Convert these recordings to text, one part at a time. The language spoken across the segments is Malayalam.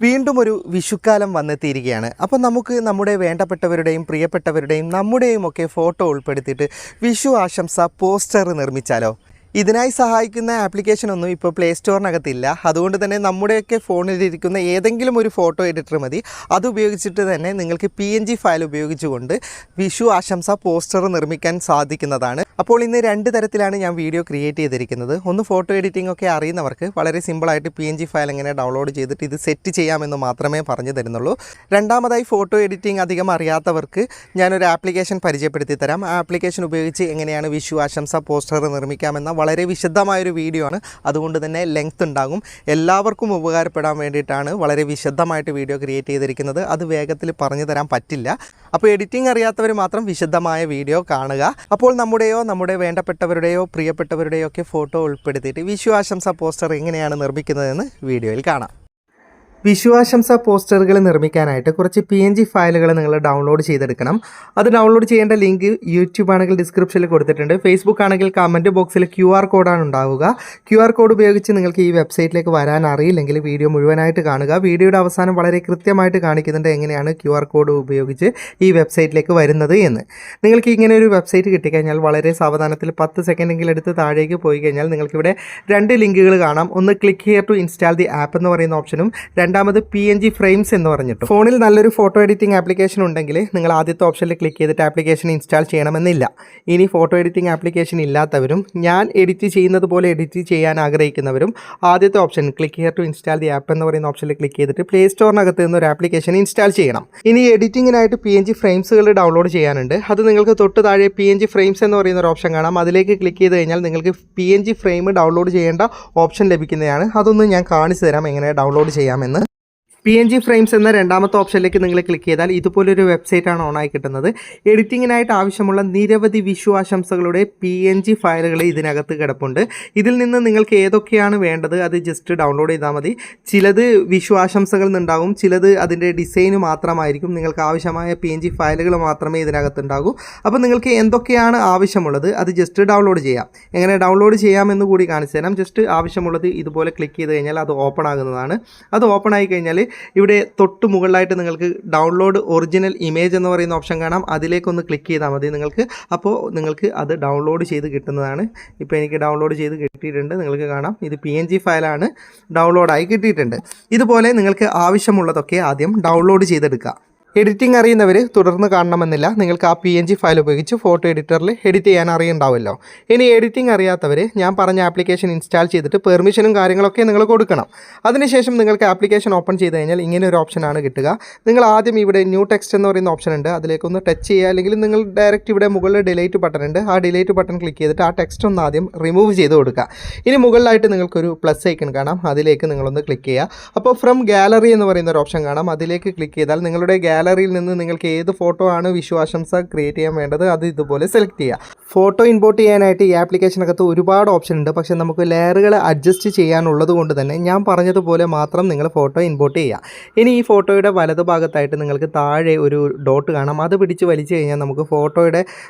വീണ്ടും ഒരു വിഷുക്കാലം വന്നെത്തിയിരിക്കുകയാണ്. അപ്പോൾ നമുക്ക് നമ്മുടെ വേണ്ടപ്പെട്ടവരുടെയും പ്രിയപ്പെട്ടവരുടെയും നമ്മുടെയും ഒക്കെ ഫോട്ടോ ഉൾപ്പെടുത്തിയിട്ട് വിഷു ആശംസ പോസ്റ്റർ നിർമ്മിച്ചാലോ? ഇതിനായി സഹായിക്കുന്ന ആപ്ലിക്കേഷനൊന്നും ഇപ്പോൾ പ്ലേ സ്റ്റോറിനകത്തില്ല. അതുകൊണ്ട് തന്നെ നമ്മുടെയൊക്കെ ഫോണിലിരിക്കുന്ന ഏതെങ്കിലും ഒരു ഫോട്ടോ എഡിറ്റർ മതി. അത് ഉപയോഗിച്ചിട്ട് തന്നെ നിങ്ങൾക്ക് PNG ഫയൽ ഉപയോഗിച്ചുകൊണ്ട് വിഷു ആശംസ പോസ്റ്റർ നിർമ്മിക്കാൻ സാധിക്കുന്നതാണ്. അപ്പോൾ ഇന്ന് രണ്ട് തരത്തിലാണ് ഞാൻ വീഡിയോ ക്രിയേറ്റ് ചെയ്തിരിക്കുന്നത്. ഒന്ന്, ഫോട്ടോ എഡിറ്റിംഗ് ഒക്കെ അറിയുന്നവർക്ക് വളരെ സിമ്പിളായിട്ട് PNG ഫയൽ എങ്ങനെ ഡൗൺലോഡ് ചെയ്തിട്ട് ഇത് സെറ്റ് ചെയ്യാമെന്ന് മാത്രമേ പറഞ്ഞു തരുന്നുള്ളൂ. രണ്ടാമതായി, ഫോട്ടോ എഡിറ്റിംഗ് അധികം അറിയാത്തവർക്ക് ഞാനൊരു ആപ്ലിക്കേഷൻ പരിചയപ്പെടുത്തി തരാം. ആ ആപ്ലിക്കേഷൻ ഉപയോഗിച്ച് എങ്ങനെയാണ് വിഷു ആശംസ പോസ്റ്റർ നിർമ്മിക്കാമെന്ന വളരെ വിശദമായൊരു വീഡിയോ ആണ്. അതുകൊണ്ട് തന്നെ ലെങ്ത് ഉണ്ടാകും. എല്ലാവർക്കും ഉപകാരപ്പെടാൻ വേണ്ടിയിട്ടാണ് വളരെ വിശദമായിട്ട് വീഡിയോ ക്രിയേറ്റ് ചെയ്തിരിക്കുന്നത്. അത് വേഗത്തിൽ പറഞ്ഞു തരാൻ പറ്റില്ല. അപ്പോൾ എഡിറ്റിംഗ് അറിയാത്തവർ മാത്രം വിശദമായ വീഡിയോ കാണുക. അപ്പോൾ നമ്മുടെ വേണ്ടപ്പെട്ടവരുടെയോ പ്രിയപ്പെട്ടവരുടെയോ ഒക്കെ ഫോട്ടോ ഉൾപ്പെടുത്തിയിട്ട് വിഷു ആശംസ പോസ്റ്റർ എങ്ങനെയാണ് നിർമ്മിക്കുന്നതെന്ന് വീഡിയോയിൽ കാണാം. വിഷു ആശംസ പോസ്റ്ററുകൾ നിർമ്മിക്കാനായിട്ട് കുറച്ച് PNG ഫയലുകൾ നിങ്ങൾ ഡൗൺലോഡ് ചെയ്തെടുക്കണം. അത് ഡൗൺലോഡ് ചെയ്യേണ്ട ലിങ്ക് യൂട്യൂബ് ആണെങ്കിൽ ഡിസ്ക്രിപ്ഷനിൽ കൊടുത്തിട്ടുണ്ട്. ഫേസ്ബുക്ക് ആണെങ്കിൽ കമൻറ്റ് ബോക്സിൽ QR കോഡാണ് ഉണ്ടാവുക. QR കോഡ് ഉപയോഗിച്ച് നിങ്ങൾക്ക് ഈ വെബ്സൈറ്റിലേക്ക് വരാൻ അറിയില്ലെങ്കിൽ വീഡിയോ മുഴുവനായിട്ട് കാണുക. വീഡിയോയുടെ അവസാനം വളരെ കൃത്യമായിട്ട് കാണിക്കുന്നുണ്ട് എങ്ങനെയാണ് QR കോഡ് ഉപയോഗിച്ച് ഈ വെബ്സൈറ്റിലേക്ക് വരുന്നത് എന്ന്. നിങ്ങൾക്ക് ഇങ്ങനെ ഒരു വെബ്സൈറ്റ് കിട്ടിക്കഴിഞ്ഞാൽ വളരെ സാവധാനത്തിൽ 10 സെക്കൻഡെങ്കിലും എടുത്ത് താഴേക്ക് പോയി കഴിഞ്ഞാൽ നിങ്ങൾക്കിവിടെ രണ്ട് ലിങ്കുകൾ കാണാം. ഒന്ന്, click here to install the app എന്ന് പറയുന്ന ഓപ്ഷനും രണ്ടാമത് PNG ഫ്രെയിംസ് എന്ന് പറഞ്ഞിട്ട്. ഫോണിൽ നല്ലൊരു ഫോട്ടോ എഡിറ്റിംഗ് ആപ്ലിക്കേഷൻ ഉണ്ടെങ്കിൽ നിങ്ങൾ ആദ്യത്തെ ഓപ്ഷനിൽ ക്ലിക്ക് ചെയ്തിട്ട് ആപ്ലിക്കേഷൻ ഇൻസ്റ്റാൾ ചെയ്യണമെന്നില്ല. ഇനി ഫോട്ടോ എഡിറ്റിംഗ് ആപ്ലിക്കേഷൻ ഇല്ലാത്തവരും ഞാൻ എഡിറ്റ് ചെയ്യുന്നത് പോലെ എഡിറ്റ് ചെയ്യാൻ ആഗ്രഹിക്കുന്നവരും ആദ്യത്തെ option click here to install the app എന്ന് പറയുന്ന ഓപ്ഷനിൽ ക്ലിക്ക് ചെയ്തിട്ട് പ്ലേ സ്റ്റോറിനകത്ത് നിന്ന് ഒരു ആപ്ലിക്കേഷൻ ഇൻസ്റ്റാൾ ചെയ്യണം. ഇനി എഡിറ്റിങ്ങിനായിട്ട് PNG ഫ്രെയിംസുകൾ ഡൗൺലോഡ് ചെയ്യാനുണ്ട്. അത് നിങ്ങൾക്ക് തൊട്ട് താഴെ PNG ഫ്രെയിംസ് എന്ന് പറയുന്ന ഒരു ഓപ്ഷൻ കാണാം. അതിലേക്ക് ക്ലിക്ക് ചെയ്ത് കഴിഞ്ഞാൽ നിങ്ങൾക്ക് PNG ഫ്രെയിം ഡൗൺലോഡ് ചെയ്യേണ്ട ഓപ്ഷൻ ലഭിക്കുന്നതാണ്. അതൊന്ന് ഞാൻ കാണിച്ചു തരാം എങ്ങനെ ഡൗൺലോഡ് ചെയ്യാമെന്ന്. PNG ഫ്രെയിംസ് എന്ന രണ്ടാമത്തെ ഓപ്ഷനിലേക്ക് നിങ്ങൾ ക്ലിക്ക് ചെയ്താൽ ഇതുപോലൊരു വെബ്സൈറ്റാണ് ഓണായി കിട്ടുന്നത്. എഡിറ്റിങ്ങിനായിട്ട് ആവശ്യമുള്ള നിരവധി വിഷു ആശംസകളുടെ PNG ഫയലുകൾ ഇതിനകത്ത് കിടപ്പുണ്ട്. ഇതിൽ നിന്ന് നിങ്ങൾക്ക് ഏതൊക്കെയാണ് വേണ്ടത് അത് ജസ്റ്റ് ഡൗൺലോഡ് ചെയ്താൽ മതി. ചിലത് വിഷു ആശംസകൾ നിന്നുണ്ടാകും, ചിലത് അതിൻ്റെ ഡിസൈന് മാത്രമായിരിക്കും. നിങ്ങൾക്ക് ആവശ്യമായ PNG ഫയലുകൾ മാത്രമേ ഇതിനകത്തുണ്ടാകൂ. അപ്പോൾ നിങ്ങൾക്ക് എന്തൊക്കെയാണ് ആവശ്യമുള്ളത് അത് ജസ്റ്റ് ഡൗൺലോഡ് ചെയ്യാം. എങ്ങനെ ഡൗൺലോഡ് ചെയ്യാമെന്ന് കൂടി കാണിച്ചു തരാം. ജസ്റ്റ് ആവശ്യമുള്ളത് ഇതുപോലെ ക്ലിക്ക് ചെയ്ത് കഴിഞ്ഞാൽ അത് ഓപ്പൺ ആകുന്നതാണ്. അത് ഓപ്പൺ ആയി കഴിഞ്ഞാൽ ഇവിടെ തൊട്ട് മുകളിലായിട്ട് നിങ്ങൾക്ക് ഡൗൺലോഡ് ഒറിജിനൽ ഇമേജ് എന്ന് പറയുന്ന ഓപ്ഷൻ കാണാം. അതിലേക്കൊന്ന് ക്ലിക്ക് ചെയ്താൽ മതി നിങ്ങൾക്ക്. അപ്പോൾ നിങ്ങൾക്ക് അത് ഡൗൺലോഡ് ചെയ്ത് കിട്ടുന്നതാണ്. ഇപ്പോൾ എനിക്ക് ഡൗൺലോഡ് ചെയ്ത് കിട്ടിയിട്ടുണ്ട്. നിങ്ങൾക്ക് കാണാം ഇത് PNG ഫയലാണ്, ഡൗൺലോഡായി കിട്ടിയിട്ടുണ്ട്. ഇതുപോലെ നിങ്ങൾക്ക് ആവശ്യമുള്ളതൊക്കെ ആദ്യം ഡൗൺലോഡ് ചെയ്തെടുക്കുക. എഡിറ്റിംഗ് അറിയുന്നവർ തുടർന്ന് കാണണമെന്നില്ല. നിങ്ങൾക്ക് ആ PNG ഫയൽ ഉപയോഗിച്ച് ഫോട്ടോ എഡിറ്ററിൽ എഡിറ്റ് ചെയ്യാൻ അറിയുണ്ടാവുമല്ലോ. ഇനി എഡിറ്റിംഗ് അറിയാത്തവർ ഞാൻ പറഞ്ഞ ആപ്ലിക്കേഷൻ ഇൻസ്റ്റാൾ ചെയ്തിട്ട് പെർമിഷനും കാര്യങ്ങളൊക്കെ നിങ്ങൾ കൊടുക്കണം. അതിനുശേഷം നിങ്ങൾക്ക് ആപ്ലിക്കേഷൻ ഓപ്പൺ ചെയ്ത് കഴിഞ്ഞാൽ ഇങ്ങനെ ഒരു ഓപ്ഷനാണ് കിട്ടുക. നിങ്ങൾ ആദ്യം ഇവിടെ ന്യൂ ടെക്സ്റ്റ് എന്ന് പറയുന്ന ഓപ്ഷൻ ഉണ്ട്, അതിലേക്കൊന്ന് ടച്ച് ചെയ്യുക. അല്ലെങ്കിൽ നിങ്ങൾ ഡയറക്റ്റ് ഇവിടെ മുകളിൽ ഡിലീറ്റ് ബട്ടൺ ഉണ്ട്, ആ ഡിലീറ്റ് ബട്ടൺ ക്ലിക്ക് ചെയ്തിട്ട് ആ ടെക്സ്റ്റ് ഒന്ന് ആദ്യം റിമൂവ് ചെയ്ത് കൊടുക്കുക. ഇനി മുകളിലായിട്ട് നിങ്ങൾക്കൊരു പ്ലസ് ഐക്കൺ കാണാം, അതിലേക്ക് നിങ്ങളൊന്ന് ക്ലിക്ക് ചെയ്യുക. അപ്പോൾ ഫ്രം ഗാലറി എന്ന് പറയുന്ന ഒരു ഓപ്ഷൻ കാണാം, അതിലേക്ക് ക്ലിക്ക് ചെയ്താൽ നിങ്ങളുടെ ഗാലറിയിൽ നിന്ന് നിങ്ങൾക്ക് ഏത് ഫോട്ടോ ആണ് വിഷു ആശംസ ക്രിയേറ്റ് ചെയ്യാൻ വേണ്ടത് അത് ഇതുപോലെ സെലക്ട് ചെയ്യുക. ഫോട്ടോ ഇമ്പോർട്ട് ചെയ്യാനായിട്ട് ഈ ആപ്ലിക്കേഷനകത്ത് ഒരുപാട് ഓപ്ഷൻ ഉണ്ട്. പക്ഷേ നമുക്ക് ലെയറുകൾ അഡ്ജസ്റ്റ് ചെയ്യാനുള്ളത് കൊണ്ട് തന്നെ ഞാൻ പറഞ്ഞതുപോലെ മാത്രം നിങ്ങൾ ഫോട്ടോ ഇമ്പോർട്ട് ചെയ്യുക. ഇനി ഈ ഫോട്ടോയുടെ വലതുഭാഗത്തായിട്ട് നിങ്ങൾക്ക് താഴെ ഒരു ഡോട്ട് കാണാം. അത് പിടിച്ച് വലിച്ചു കഴിഞ്ഞാൽ നമുക്ക് ഫോട്ടോയുടെ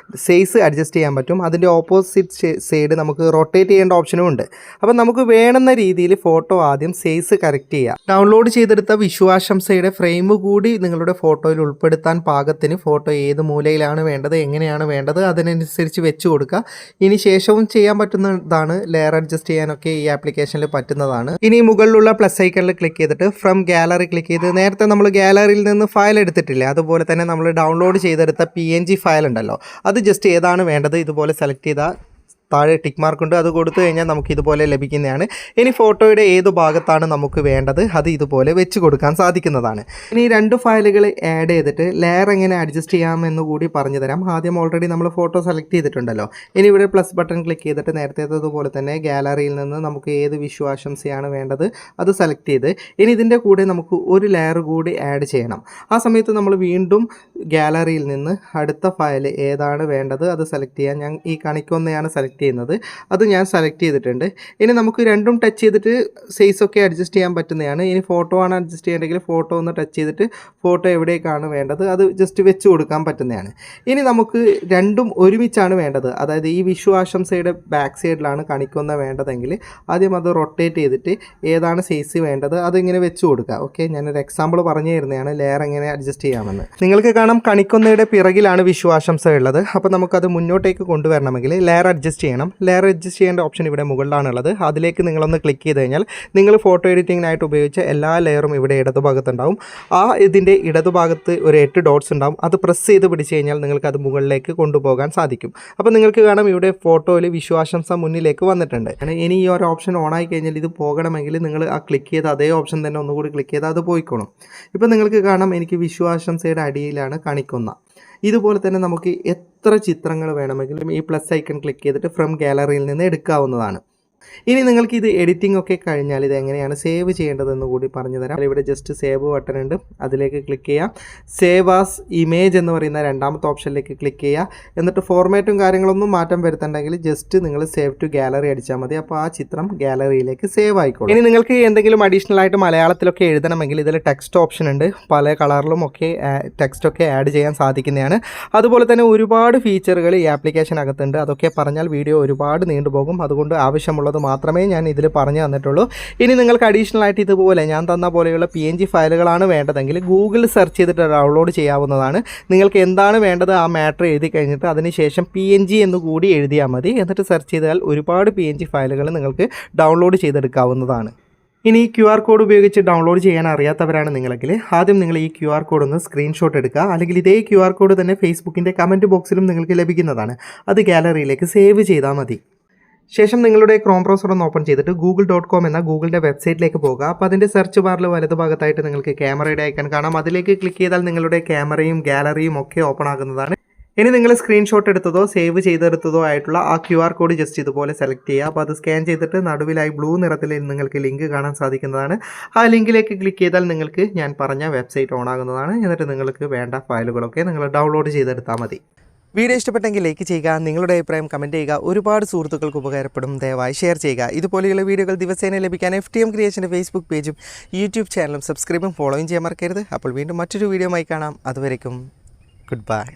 സൈസ് അഡ്ജസ്റ്റ് ചെയ്യാൻ പറ്റും. അതിൻ്റെ ഓപ്പോസിറ്റ് സൈഡ് നമുക്ക് റൊട്ടേറ്റ് ചെയ്യേണ്ട ഓപ്ഷനും ഉണ്ട്. അപ്പോൾ നമുക്ക് വേണമെന്ന രീതിയിൽ ഫോട്ടോ ആദ്യം സൈസ് കറക്റ്റ് ചെയ്യുക. ഡൗൺലോഡ് ചെയ്തെടുത്ത വിഷു ആശംസയുടെ ഫ്രെയിം കൂടി നിങ്ങളുടെ ഫോട്ടോയിൽ ഉൾപ്പെടുത്താൻ പാകത്തിന് ഫോട്ടോ ഏത് മൂലയിലാണ് വേണ്ടത്, എങ്ങനെയാണ് വേണ്ടത് അതിനനുസരിച്ച് വെച്ച് കൊടുക്കുക. ഇനി ശേഷവും ചെയ്യാൻ പറ്റുന്നതാണ്, ലെയർ അഡ്ജസ്റ്റ് ചെയ്യാനൊക്കെ ഈ ആപ്ലിക്കേഷനിൽ പറ്റുന്നതാണ്. ഇനി മുകളിലുള്ള പ്ലസ് ഐക്കണിൽ ക്ലിക്ക് ചെയ്തിട്ട് ഫ്രം ഗാലറി ക്ലിക്ക് ചെയ്ത് നേരത്തെ നമ്മൾ ഗാലറിയിൽ നിന്ന് ഫയൽ എടുത്തിട്ടില്ലേ, അതുപോലെ തന്നെ നമ്മൾ ഡൗൺലോഡ് ചെയ്തെടുത്ത PNG ഫയൽ ഉണ്ടല്ലോ, അത് ജസ്റ്റ് ഏതാണ് വേണ്ടത് ഇതുപോലെ സെലക്ട് ചെയ്താൽ താഴെ ടിക്ക് മാർക്കുണ്ട്, അത് കൊടുത്തു കഴിഞ്ഞാൽ നമുക്ക് ഇതുപോലെ ലഭിക്കുന്നതാണ്. ഇനി ഫോട്ടോയുടെ ഏത് ഭാഗത്താണ് നമുക്ക് വേണ്ടത് അത് ഇതുപോലെ വെച്ച് കൊടുക്കാൻ സാധിക്കുന്നതാണ്. ഇനി രണ്ട് ഫയലുകൾ ആഡ് ചെയ്തിട്ട് ലെയർ എങ്ങനെ അഡ്ജസ്റ്റ് ചെയ്യാമെന്ന് കൂടി പറഞ്ഞു തരാം. ആദ്യം ഓൾറെഡി നമ്മൾ ഫോട്ടോ സെലക്ട് ചെയ്തിട്ടുണ്ടല്ലോ. ഇനി ഇവിടെ പ്ലസ് ബട്ടൺ ക്ലിക്ക് ചെയ്തിട്ട് നേരത്തേതുപോലെ തന്നെ ഗാലറിയിൽ നിന്ന് നമുക്ക് ഏത് വിഷു ആശംസയാണ് വേണ്ടത് അത് സെലക്ട് ചെയ്ത് ഇനി ഇതിൻ്റെ കൂടെ നമുക്ക് ഒരു ലെയർ കൂടി ആഡ് ചെയ്യണം. ആ സമയത്ത് നമ്മൾ വീണ്ടും ഗാലറിയിൽ നിന്ന് അടുത്ത ഫയൽ ഏതാണ് വേണ്ടത് അത് സെലക്ട് ചെയ്യാൻ ഞാൻ ഈ കാണിക്കുന്നതാണ് സെലക്ട് സെലക്ട് ചെയ്യുന്നത്. അത് ഞാൻ സെലക്ട് ചെയ്തിട്ടുണ്ട്. ഇനി നമുക്ക് രണ്ടും ടച്ച് ചെയ്തിട്ട് സൈസൊക്കെ അഡ്ജസ്റ്റ് ചെയ്യാൻ പറ്റുന്നതാണ്. ഇനി ഫോട്ടോ ആണ് അഡ്ജസ്റ്റ് ചെയ്യേണ്ടെങ്കിൽ ഫോട്ടോ ഒന്ന് ടച്ച് ചെയ്തിട്ട് ഫോട്ടോ എവിടേക്കാണ് വേണ്ടത് അത് ജസ്റ്റ് വെച്ച് കൊടുക്കാൻ പറ്റുന്നതാണ്. ഇനി നമുക്ക് രണ്ടും ഒരുമിച്ചാണ് വേണ്ടത്. അതായത് ഈ വിഷു ആശംസയുടെ ബാക്ക് സൈഡിലാണ് കണിക്കൊന്ന വേണ്ടതെങ്കിൽ ആദ്യം അത് റൊട്ടേറ്റ് ചെയ്തിട്ട് ഏതാണ് സൈസ് വേണ്ടത് അതിങ്ങനെ വെച്ച് കൊടുക്കുക. ഓക്കെ, ഞാനൊരു എക്സാമ്പിൾ പറഞ്ഞു തരുന്നതാണ് ലെയർ എങ്ങനെ അഡ്ജസ്റ്റ് ചെയ്യാമെന്ന്. നിങ്ങൾക്ക് കാണാം കണിക്കൊന്നയുടെ പിറകിലാണ് വിഷു ആശംസ ഉള്ളത്. അപ്പോൾ നമുക്കത് മുന്നോട്ടേക്ക് കൊണ്ടുവരണമെങ്കിൽ ലെയർ അഡ്ജസ്റ്റ് ചെയ്യണം. ലെയർ അഡ്ജസ്റ്റ് ചെയ്യേണ്ട ഓപ്ഷൻ ഇവിടെ മുകളിലാണുള്ളത്. അതിലേക്ക് നിങ്ങളൊന്ന് ക്ലിക്ക് ചെയ്ത് കഴിഞ്ഞാൽ നിങ്ങൾ ഫോട്ടോ എഡിറ്റിങ്ങിനായിട്ട് ഉപയോഗിച്ച എല്ലാ ലെയറും ഇവിടെ ഇടതുഭാഗത്തുണ്ടാവും. ഇതിൻ്റെ ഇടതുഭാഗത്ത് ഒരു 8 ഡോട്ട്സ് ഉണ്ടാവും. അത് പ്രസ് ചെയ്ത് പിടിച്ച് കഴിഞ്ഞാൽ നിങ്ങൾക്ക് അത് മുകളിലേക്ക് കൊണ്ടുപോകാൻ സാധിക്കും. അപ്പോൾ നിങ്ങൾക്ക് കാണാം ഇവിടെ ഫോട്ടോയിൽ വിഷു ആശംസ മുന്നിലേക്ക് വന്നിട്ടുണ്ട്. ഇനി ഈ ഒരു ഓപ്ഷൻ ഓൺ ആയി കഴിഞ്ഞാൽ ഇത് പോകണമെങ്കിൽ നിങ്ങൾ ആ ക്ലിക്ക് ചെയ്ത് അതേ ഓപ്ഷൻ തന്നെ ഒന്നുകൂടി ക്ലിക്ക് ചെയ്താൽ അത് പോയിക്കോളും. ഇപ്പോൾ നിങ്ങൾക്ക് കാണാം എനിക്ക് വിഷു ആശംസയുടെ അടിയിലാണ് കണിക്കൊന്ന. ഇതുപോലെ തന്നെ നമുക്ക് എത്ര ചിത്രങ്ങൾ വേണമെങ്കിലും ഈ പ്ലസ് ഐക്കൺ ക്ലിക്ക് ചെയ്തിട്ട് ഫ്രം ഗാലറിയിൽ നിന്ന് എടുക്കാവുന്നതാണ്. ഇനി നിങ്ങൾക്ക് ഇത് എഡിറ്റിംഗ് ഒക്കെ കഴിഞ്ഞാൽ ഇത് എങ്ങനെയാണ് സേവ് ചെയ്യേണ്ടതെന്ന് കൂടി പറഞ്ഞു തരാം. ഇവിടെ ജസ്റ്റ് സേവ് ബട്ടൺ ഉണ്ട്, അതിലേക്ക് ക്ലിക്ക് ചെയ്യാം. സേവ് ആസ് ഇമേജ് എന്ന് പറയുന്ന രണ്ടാമത്തെ ഓപ്ഷനിലേക്ക് ക്ലിക്ക് ചെയ്യുക. എന്നിട്ട് ഫോർമാറ്റും കാര്യങ്ങളൊന്നും മാറ്റം വരുത്തുണ്ടെങ്കിൽ ജസ്റ്റ് നിങ്ങൾ സേവ് ടു ഗാലറി അടിച്ചാൽ മതി. അപ്പോൾ ആ ചിത്രം ഗാലറിയിലേക്ക് സേവ് ആയിക്കോളും. ഇനി നിങ്ങൾക്ക് എന്തെങ്കിലും അഡീഷണൽ ആയിട്ട് മലയാളത്തിലൊക്കെ എഴുതണമെങ്കിൽ ഇതിൽ ടെക്സ്റ്റ് ഓപ്ഷൻ ഉണ്ട്. പല കളറിലും ഒക്കെ ടെക്സ്റ്റൊക്കെ ആഡ് ചെയ്യാൻ സാധിക്കുന്നതാണ്. അതുപോലെ തന്നെ ഒരുപാട് ഫീച്ചറുകൾ ഈ ആപ്ലിക്കേഷനകത്തുണ്ട്. അതൊക്കെ പറഞ്ഞാൽ വീഡിയോ ഒരുപാട് നീണ്ടുപോകും. അതുകൊണ്ട് ആവശ്യമുള്ളത് മാത്രമേ ഞാൻ ഇതിൽ പറഞ്ഞു തന്നിട്ടുള്ളൂ. ഇനി നിങ്ങൾക്ക് അഡീഷണൽ ആയിട്ട് ഇതുപോലെ ഞാൻ തന്ന പോലെയുള്ള PNG ഫയലുകളാണ് വേണ്ടതെങ്കിൽ ഗൂഗിളിൽ സെർച്ച് ചെയ്തിട്ട് ഡൗൺലോഡ് ചെയ്യാവുന്നതാണ്. നിങ്ങൾക്ക് എന്താണ് വേണ്ടത് ആ മാറ്റർ എഴുതി കഴിഞ്ഞിട്ട് അതിനുശേഷം PNG എന്ന് കൂടി എഴുതിയാൽ മതി. എന്നിട്ട് സെർച്ച് ചെയ്താൽ ഒരുപാട് PNG ഫയലുകൾ നിങ്ങൾക്ക് ഡൗൺലോഡ് ചെയ്തെടുക്കാവുന്നതാണ്. ഇനി QR കോഡ് ഉപയോഗിച്ച് ഡൗൺലോഡ് ചെയ്യാൻ അറിയാത്തവരാണ് നിങ്ങളെങ്കിൽ ആദ്യം നിങ്ങൾ ഈ QR കോഡ് ഒന്ന് സ്ക്രീൻഷോട്ട് എടുക്കുക. അല്ലെങ്കിൽ ഇതേ QR കോഡ് തന്നെ ഫേസ്ബുക്കിൻ്റെ കമൻറ്റ് ബോക്സിലും നിങ്ങൾക്ക് ലഭിക്കുന്നതാണ്. അത് ഗാലറിയിലേക്ക് സേവ് ചെയ്താൽ മതി. ശേഷം നിങ്ങളുടെ ക്രോം ബ്രൗസർ ഒന്ന് ഓപ്പൺ ചെയ്തിട്ട് google.com എന്ന ഗൂഗിളിൻ്റെ വെബ്സൈറ്റിലേക്ക് പോകുക. അപ്പോൾ അതിൻ്റെ സെർച്ച് ബാറിൽ വലതുഭാഗത്തായിട്ട് നിങ്ങൾക്ക് ക്യാമറയുടെ ഐക്കൺ കാണാം. അതിലേക്ക് ക്ലിക്ക് ചെയ്താൽ നിങ്ങളുടെ ക്യാമറയും ഗാലറിയും ഒക്കെ ഓപ്പൺ ആകുന്നതാണ്. ഇനി നിങ്ങൾ സ്ക്രീൻഷോട്ട് എടുത്തതോ സേവ് ചെയ്തെടുത്തതോ ആയിട്ടുള്ള ആ QR കോഡ് ജസ്റ്റ് ഇതുപോലെ സെലക്ട് ചെയ്യുക. അപ്പോൾ അത് സ്കാൻ ചെയ്തിട്ട് നടുവിലായി ബ്ലൂ നിറത്തിൽ നിങ്ങൾക്ക് ലിങ്ക് കാണാൻ സാധിക്കുന്നതാണ്. ആ ലിങ്കിലേക്ക് ക്ലിക്ക് ചെയ്താൽ നിങ്ങൾക്ക് ഞാൻ പറഞ്ഞ വെബ്സൈറ്റ് ഓൺ ആകുന്നതാണ്. എന്നിട്ട് നിങ്ങൾക്ക് വേണ്ട ഫയലുകളൊക്കെ നിങ്ങൾ ഡൗൺലോഡ് ചെയ്തെടുത്താൽ മതി. വീഡിയോ ഇഷ്ടപ്പെട്ടെങ്കിൽ ലൈക്ക് ചെയ്യുക, നിങ്ങളുടെ അഭിപ്രായം കമൻറ്റ് ചെയ്യുക. ഒരുപാട് സുഹൃത്തുക്കൾക്ക് ഉപകാരപ്പെടും, ദയവായി ഷെയർ ചെയ്യുക. ഇതുപോലെയുള്ള വീഡിയോകൾ ദിവസേന ലഭിക്കാൻ FTM ക്രിയേഷൻ്റെ ഫേസ്ബുക്ക് പേജും യൂട്യൂബ് ചാനലും സബ്സ്ക്രൈബും ഫോളോയും ചെയ്യാൻ മറക്കരുത്. അപ്പോൾ വീണ്ടും മറ്റൊരു വീഡിയോയുമായി കാണാം. അതുവരേക്കും ഗുഡ് ബൈ.